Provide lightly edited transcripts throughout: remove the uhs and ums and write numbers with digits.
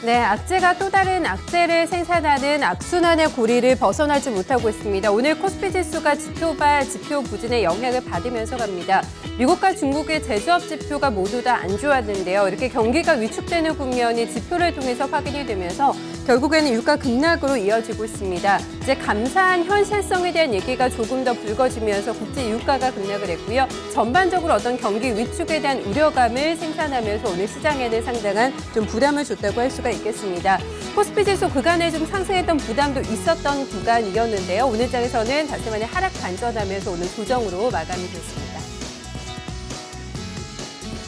네, 악재가 또 다른 악재를 생산하는 악순환의 고리를 벗어나지 못하고 있습니다. 오늘 코스피 지수가 지표발 지표 부진의 영향을 받으면서 갑니다. 미국과 중국의 제조업 지표가 모두 다 안 좋았는데요. 이렇게 경기가 위축되는 국면이 지표를 통해서 확인이 되면서 결국에는 유가 급락으로 이어지고 있습니다. 이제 감사한 현실성에 대한 얘기가 조금 더 불거지면서 국제 유가가 급락을 했고요. 전반적으로 어떤 경기 위축에 대한 우려감을 생산하면서 오늘 시장에는 상당한 좀 부담을 줬다고 할 수가 있겠습니다. 코스피 지수 그간에 좀 상승했던 부담도 있었던 구간이었는데요. 오늘 장에서는 다시 만에 하락 반전하면서 오늘 조정으로 마감이 됐습니다.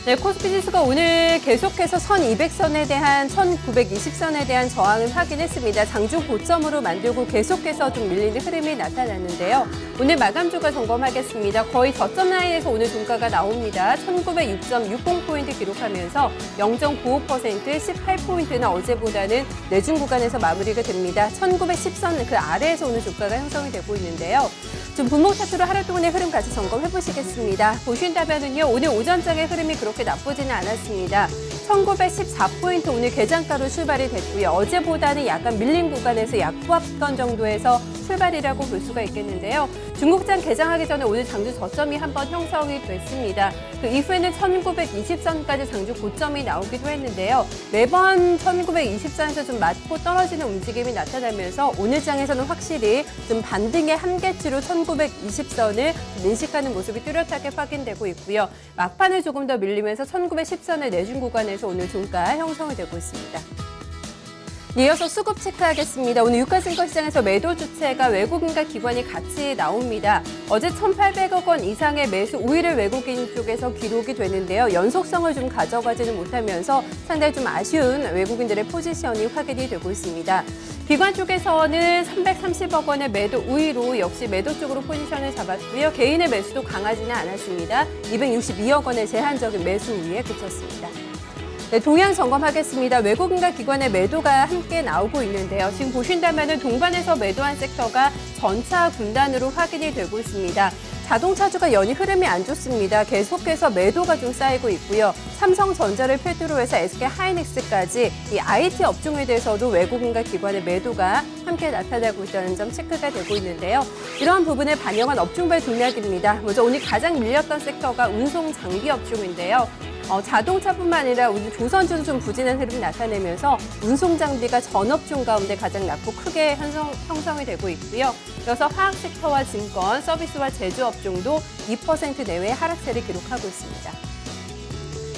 네, 코스피 지수가 오늘 계속해서 1200선에 대한 1920선에 대한 저항을 확인했습니다. 장중 고점으로 만들고 계속해서 좀 밀리는 흐름이 나타났는데요. 오늘 마감주가 점검하겠습니다. 거의 저점 라인에서 오늘 종가가 나옵니다. 1906.60포인트 기록하면서 0.95% 18포인트나 어제보다는 내준 구간에서 마무리가 됩니다. 1910선 그 아래에서 오늘 종가가 형성이 되고 있는데요. 좀 분목 차트로 하루 동안의 흐름 같이 점검해 보시겠습니다. 보신다면은요, 오늘 오전장의 흐름이 그렇게 나쁘지는 않았습니다. 1914포인트 오늘 개장가로 출발이 됐고요. 어제보다는 약간 밀린 구간에서 약보합권 정도에서 출발이라고 볼 수가 있겠는데요. 중국장 개장하기 전에 오늘 장주 저점이 한번 형성이 됐습니다. 그 이후에는 1920선까지 장주 고점이 나오기도 했는데요. 매번 1920선에서 좀 맞고 떨어지는 움직임이 나타나면서 오늘 장에서는 확실히 좀 반등의 한계치로 1920선을 인식하는 모습이 뚜렷하게 확인되고 있고요. 막판을 조금 더 밀리면서 1910선을 내준 구간에서 오늘 종가 형성이 되고 있습니다. 이어서 수급 체크하겠습니다. 오늘 유가증권 시장에서 매도 주체가 외국인과 기관이 같이 나옵니다. 어제 1,800억 원 이상의 매수 우위를 외국인 쪽에서 기록이 되는데요. 연속성을 좀 가져가지는 못하면서 상당히 좀 아쉬운 외국인들의 포지션이 확인이 되고 있습니다. 기관 쪽에서는 330억 원의 매도 우위로 역시 매도 쪽으로 포지션을 잡았고요. 개인의 매수도 강하지는 않았습니다. 262억 원의 제한적인 매수 우위에 그쳤습니다. 네, 동향 점검하겠습니다. 외국인과 기관의 매도가 함께 나오고 있는데요. 지금 보신다면 동반해서 매도한 섹터가 전차 군단으로 확인이 되고 있습니다. 자동차주가 연이 흐름이 안 좋습니다. 계속해서 매도가 좀 쌓이고 있고요. 삼성전자를 필두로 해서 SK하이닉스까지 이 IT 업종에 대해서도 외국인과 기관의 매도가 함께 나타나고 있다는 점 체크가 되고 있는데요. 이러한 부분을 반영한 업종별 동향입니다. 먼저 오늘 가장 밀렸던 섹터가 운송 장비 업종인데요. 자동차뿐만 아니라 우리 조선주도 좀 부진한 흐름이 나타내면서 운송 장비가 전업종 가운데 가장 낮고 크게 형성이 되고 있고요. 이어서 화학 섹터와 증권, 서비스와 제조업종도 2% 내외의 하락세를 기록하고 있습니다.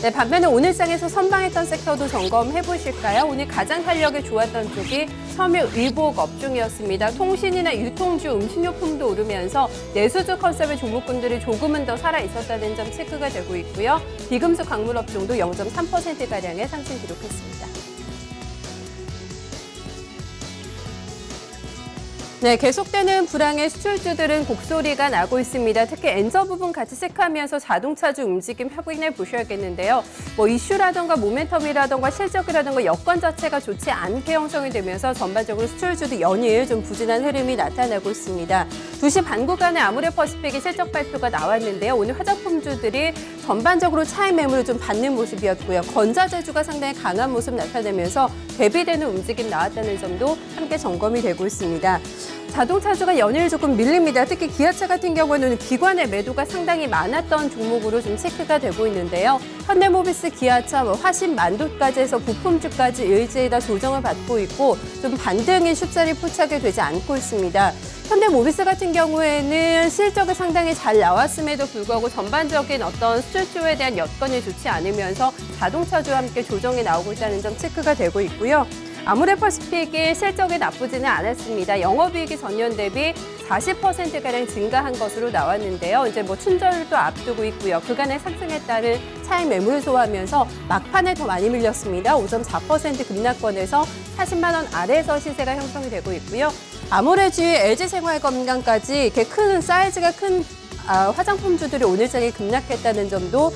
네, 반면에 오늘 장에서 선방했던 섹터도 점검해 보실까요? 오늘 가장 활력이 좋았던 쪽이 섬유 의복 업종이었습니다. 통신이나 유통주, 음식료품도 오르면서 내수주 컨셉의 종목군들이 조금은 더 살아 있었다는 점 체크가 되고 있고요. 비금수 광물 업종도 0.3%가량의 상승 기록했습니다. 네, 계속되는 불황의 수출주들은 곡소리가 나고 있습니다. 특히 엔저 부분 같이 체크하면서 자동차주 움직임 확인해 보셔야겠는데요. 이슈라던가 모멘텀이라던가 실적이라던가 여건 자체가 좋지 않게 형성이 되면서 전반적으로 수출주도 연일 좀 부진한 흐름이 나타나고 있습니다. 2시 반 구간에 아모레퍼시픽의 실적 발표가 나왔는데요. 오늘 화장품주들이 전반적으로 차익 매물을 좀 받는 모습이었고요. 건자재주가 상당히 강한 모습 나타내면서 대비되는 움직임 나왔다는 점도 함께 점검이 되고 있습니다. 자동차주가 연일 조금 밀립니다. 특히 기아차 같은 경우는 기관의 매도가 상당히 많았던 종목으로 좀 체크가 되고 있는데요. 현대모비스, 기아차, 화신만두까지 해서 부품주까지 일제히 다 조정을 받고 있고 좀 반등의 숫자리 포착이 되지 않고 있습니다. 현대모비스 같은 경우에는 실적이 상당히 잘 나왔음에도 불구하고 전반적인 어떤 수출주에 대한 여건이 좋지 않으면서 자동차주와 함께 조정이 나오고 있다는 점 체크가 되고 있고요. 아모레퍼시픽이 실적이 나쁘지는 않았습니다. 영업이익이 전년 대비 40%가량 증가한 것으로 나왔는데요. 이제 춘절도 앞두고 있고요. 그간의 상승에 따른 차익 매물을 소화하면서 막판에 더 많이 밀렸습니다. 5.4% 급락권에서 40만 원 아래에서 시세가 형성이 되고 있고요. 아모레주의 LG생활건강까지 이렇게 큰 사이즈가 큰 화장품주들이 오늘장에 급락했다는 점도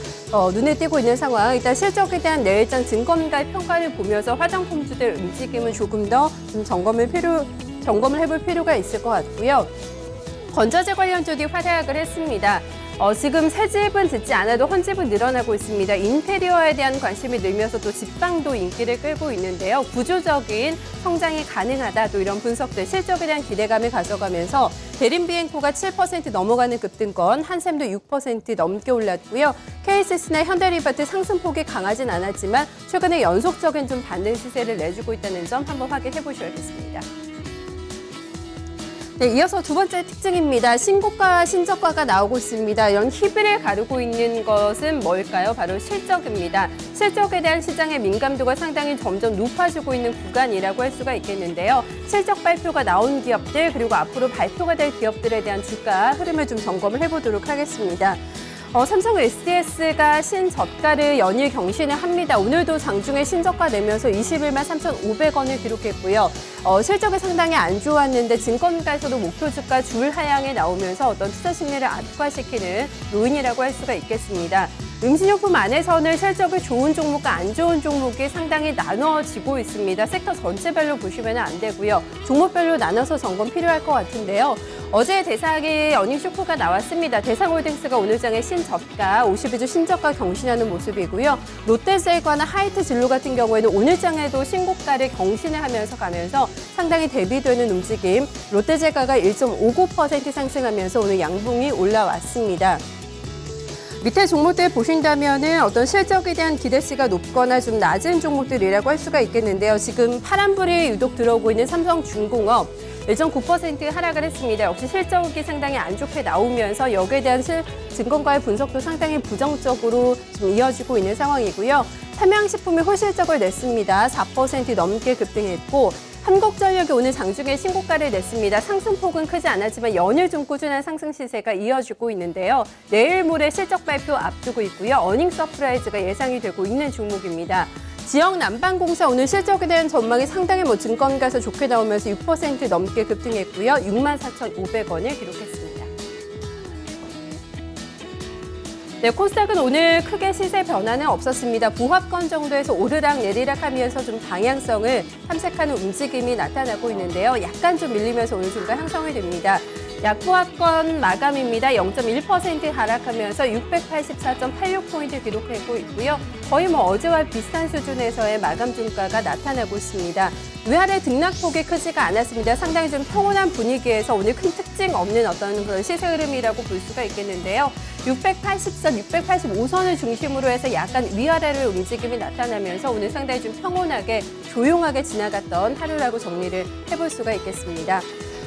눈에 띄고 있는 상황. 일단 실적에 대한 내일장 증권가의 평가를 보면서 화장품주들 움직임은 조금 더 좀 점검을 해볼 필요가 있을 것 같고요. 건자재 관련주들이 활약을 했습니다. 지금 새 집은 짓지 않아도 헌집은 늘어나고 있습니다. 인테리어에 대한 관심이 늘면서 또 집방도 인기를 끌고 있는데요. 구조적인 성장이 가능하다, 또 이런 분석들, 실적에 대한 기대감을 가져가면서 대림비행코가 7% 넘어가는 급등권, 한샘도 6% 넘게 올랐고요. KCC나 현대리바트 상승폭이 강하진 않았지만 최근에 연속적인 좀 반등 시세를 내주고 있다는 점 한번 확인해 보셔야겠습니다. 네, 이어서 두 번째 특징입니다. 신고가와 신저가가 나오고 있습니다. 이런 희비를 가르고 있는 것은 뭘까요? 바로 실적입니다. 실적에 대한 시장의 민감도가 상당히 점점 높아지고 있는 구간이라고 할 수가 있겠는데요. 실적 발표가 나온 기업들, 그리고 앞으로 발표가 될 기업들에 대한 주가 흐름을 좀 점검을 해보도록 하겠습니다. 삼성 SDS가 신저가를 연일 경신을 합니다. 오늘도 장중에 신저가 내면서 21만 3,500원을 기록했고요. 실적이 상당히 안 좋았는데 증권가에서도 목표 주가 줄 하향에 나오면서 어떤 투자 심리를 악화시키는 요인이라고 할 수가 있겠습니다. 음식료품 안에서는 실적이 좋은 종목과 안 좋은 종목이 상당히 나눠지고 있습니다. 섹터 전체별로 보시면 안 되고요. 종목별로 나눠서 점검 필요할 것 같은데요. 어제 대상의 어닝 쇼크가 나왔습니다. 대상홀딩스가 오늘 장에 신저가, 52주 신저가 경신하는 모습이고요. 롯데셀과나 하이트진로 같은 경우에는 오늘 장에도 신고가를 경신을 하면서 가면서 상당히 대비되는 움직임. 롯데제과가 1.59% 상승하면서 오늘 양봉이 올라왔습니다. 밑에 종목들 보신다면은 어떤 실적에 대한 기대치가 높거나 좀 낮은 종목들이라고 할 수가 있겠는데요. 지금 파란불이 유독 들어오고 있는 삼성중공업 1.9% 하락을 했습니다. 역시 실적이 상당히 안 좋게 나오면서 여기에 대한 증권가의 분석도 상당히 부정적으로 좀 이어지고 있는 상황이고요. 삼양식품이 호실적을 냈습니다. 4% 넘게 급등했고, 한국전력이 오늘 장중에 신고가를 냈습니다. 상승폭은 크지 않았지만 연일 좀 꾸준한 상승 시세가 이어지고 있는데요. 내일 모레 실적 발표 앞두고 있고요. 어닝 서프라이즈가 예상이 되고 있는 종목입니다. 지역 난방공사 오늘 실적에 대한 전망이 상당히 증권가에서 좋게 나오면서 6% 넘게 급등했고요. 64,500원을 기록했습니다. 네, 코스닥은 오늘 크게 시세 변화는 없었습니다. 부합권 정도에서 오르락 내리락 하면서 좀 방향성을 탐색하는 움직임이 나타나고 있는데요. 약간 좀 밀리면서 오늘 주가 형성이 됩니다. 약부합권 마감입니다. 0.1% 하락하면서 684.86포인트 기록하고 있고요. 거의 어제와 비슷한 수준에서의 마감 종가가 나타나고 있습니다. 위아래 등락폭이 크지가 않았습니다. 상당히 좀 평온한 분위기에서 오늘 큰 특징 없는 어떤 그런 시세 흐름이라고 볼 수가 있겠는데요. 680선, 685선을 중심으로 해서 약간 위아래를 움직임이 나타나면서 오늘 상당히 좀 평온하게 조용하게 지나갔던 하루라고 정리를 해볼 수가 있겠습니다.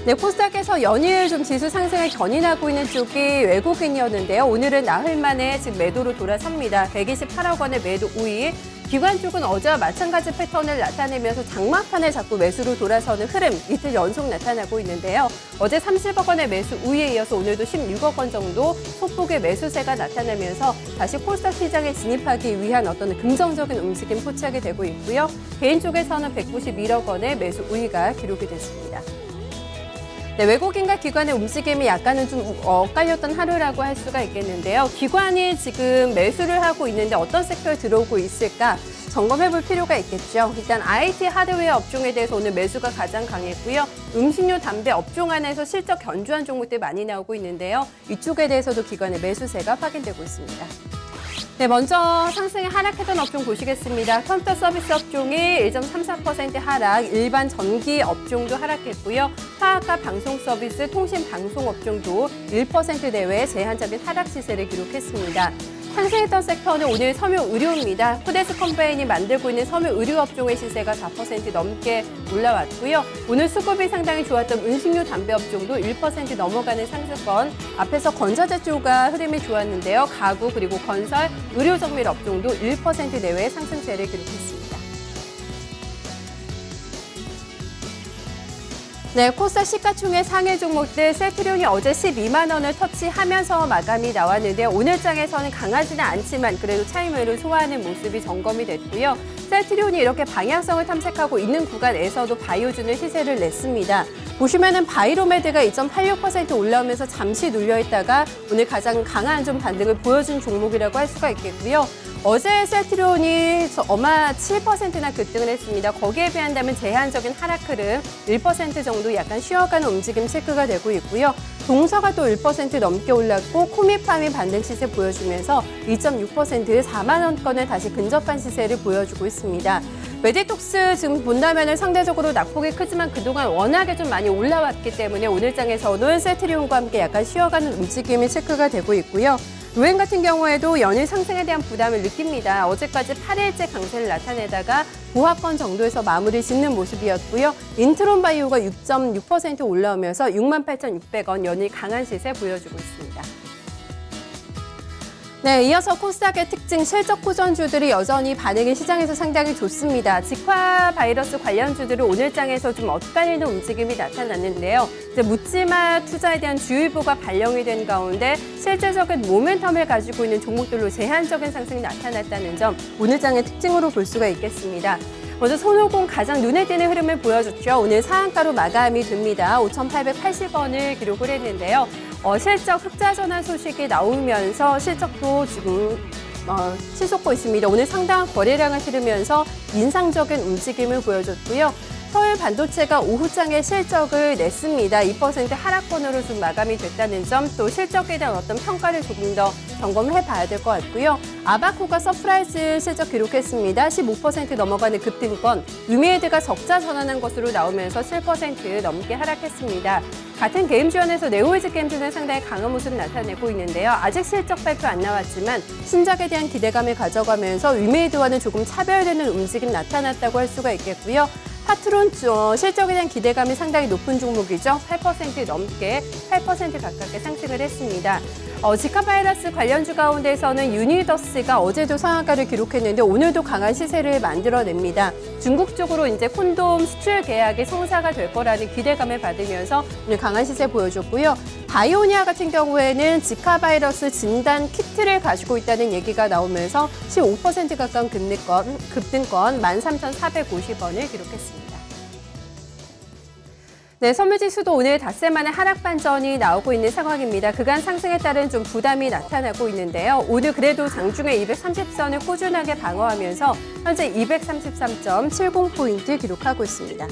네, 코스닥에서 연일 좀 지수 상승을 견인하고 있는 쪽이 외국인이었는데요. 오늘은 나흘 만에 지금 매도로 돌아섭니다. 128억 원의 매도 우위. 기관 쪽은 어제와 마찬가지 패턴을 나타내면서 장막판에 자꾸 매수로 돌아서는 흐름, 이틀 연속 나타나고 있는데요. 어제 30억 원의 매수 우위에 이어서 오늘도 16억 원 정도 소폭의 매수세가 나타나면서 다시 코스닥 시장에 진입하기 위한 어떤 긍정적인 움직임 포착이 되고 있고요. 개인 쪽에서는 191억 원의 매수 우위가 기록이 됐습니다. 네, 외국인과 기관의 움직임이 약간은 좀 엇갈렸던 하루라고 할 수가 있겠는데요. 기관이 지금 매수를 하고 있는데 어떤 섹터에 들어오고 있을까 점검해볼 필요가 있겠죠. 일단 IT 하드웨어 업종에 대해서 오늘 매수가 가장 강했고요. 음식료, 담배 업종 안에서 실적 견조한 종목들 많이 나오고 있는데요. 이쪽에 대해서도 기관의 매수세가 확인되고 있습니다. 네, 먼저 상승에 하락했던 업종 보시겠습니다. 컴퓨터 서비스 업종이 1.34% 하락, 일반 전기 업종도 하락했고요. 화학과 방송 서비스, 통신 방송 업종도 1% 내외의 제한적인 하락 시세를 기록했습니다. 상승했던 섹터는 오늘 섬유의료입니다. 코데스 컴바인이 만들고 있는 섬유의료 업종의 시세가 4% 넘게 올라왔고요. 오늘 수급이 상당히 좋았던 음식료, 담배 업종도 1% 넘어가는 상승권. 앞에서 건설제 쪽가 흐름이 좋았는데요. 가구 그리고 건설, 의료정밀 업종도 1% 내외의 상승세를 기록했습니다. 네, 코스닥 시가총액 상해 종목들 셀트리온이 어제 12만 원을 터치하면서 마감이 나왔는데요. 오늘 장에서는 강하지는 않지만 그래도 차익매를 소화하는 모습이 점검이 됐고요. 셀트리온이 이렇게 방향성을 탐색하고 있는 구간에서도 바이오준을 시세를 냈습니다. 보시면은 바이로메드가 2.86% 올라오면서 잠시 눌려있다가 오늘 가장 강한 좀 반등을 보여준 종목이라고 할 수가 있겠고요. 어제 셀트리온이 어마 7%나 급등을 했습니다. 거기에 비한다면 제한적인 하락 흐름 1% 정도 약간 쉬어가는 움직임 체크가 되고 있고요. 동서가 또 1% 넘게 올랐고 코미팜이 반등 시세 보여주면서 2.6% 4만 원권을 다시 근접한 시세를 보여주고 있습니다. 메디톡스 지금 본다면 상대적으로 낙폭이 크지만 그동안 워낙에 좀 많이 올라왔기 때문에 오늘 장에서는 세트리온과 함께 약간 쉬어가는 움직임이 체크가 되고 있고요. 루엔 같은 경우에도 연일 상승에 대한 부담을 느낍니다. 어제까지 8일째 강세를 나타내다가 보합권 정도에서 마무리 짓는 모습이었고요. 인트론 바이오가 6.6% 올라오면서 68,600원 연일 강한 시세 보여주고 있습니다. 네, 이어서 코스닥의 특징 실적 호전주들이 여전히 반응이 시장에서 상당히 좋습니다. 직화 바이러스 관련주들은 오늘 장에서 좀 엇갈리는 움직임이 나타났는데요. 이제 묻지마 투자에 대한 주의보가 발령이 된 가운데 실제적인 모멘텀을 가지고 있는 종목들로 제한적인 상승이 나타났다는 점 오늘 장의 특징으로 볼 수가 있겠습니다. 먼저 손오공 가장 눈에 띄는 흐름을 보여줬죠. 오늘 상한가로 마감이 됩니다. 5,880원을 기록을 했는데요. 실적 흑자 전환 소식이 나오면서 실적도 지금 치솟고 있습니다. 오늘 상당한 거래량을 실으면서 인상적인 움직임을 보여줬고요. 서울 반도체가 오후장에 실적을 냈습니다. 2% 하락권으로 좀 마감이 됐다는 점, 또 실적에 대한 어떤 평가를 조금 더 점검을 해봐야 될 것 같고요. 아바코가 서프라이즈 실적 기록했습니다. 15% 넘어가는 급등권, 유미헤드가 적자 전환한 것으로 나오면서 7% 넘게 하락했습니다. 같은 게임주연에서 네오이즈 게임즈는 상당히 강한 모습을 나타내고 있는데요. 아직 실적 발표 안 나왔지만 신작에 대한 기대감을 가져가면서 유미헤드와는 조금 차별되는 움직임 나타났다고 할 수가 있겠고요. 파트론 실적에 대한 기대감이 상당히 높은 종목이죠. 8% 넘게 8% 가깝게 상승을 했습니다. 지카 바이러스 관련주 가운데서는 유니더스가 어제도 상한가를 기록했는데 오늘도 강한 시세를 만들어냅니다. 중국 쪽으로 이제 콘돔 수출 계약이 성사가 될 거라는 기대감을 받으면서 오늘 강한 시세 보여줬고요. 바이오니아 같은 경우에는 지카 바이러스 진단 키트를 가지고 있다는 얘기가 나오면서 15% 가까운 급등권 13,450원을 기록했습니다. 네, 선물지수도 오늘 닷새 만에 하락 반전이 나오고 있는 상황입니다. 그간 상승에 따른 좀 부담이 나타나고 있는데요. 오늘 그래도 장중에 230선을 꾸준하게 방어하면서 현재 233.70포인트 기록하고 있습니다.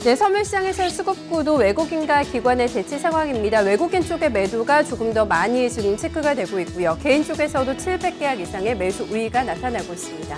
네, 선물시장에서의 수급구도 외국인과 기관의 대치 상황입니다. 외국인 쪽의 매도가 조금 더 많이 지금 체크가 되고 있고요. 개인 쪽에서도 700계약 이상의 매수 우위가 나타나고 있습니다.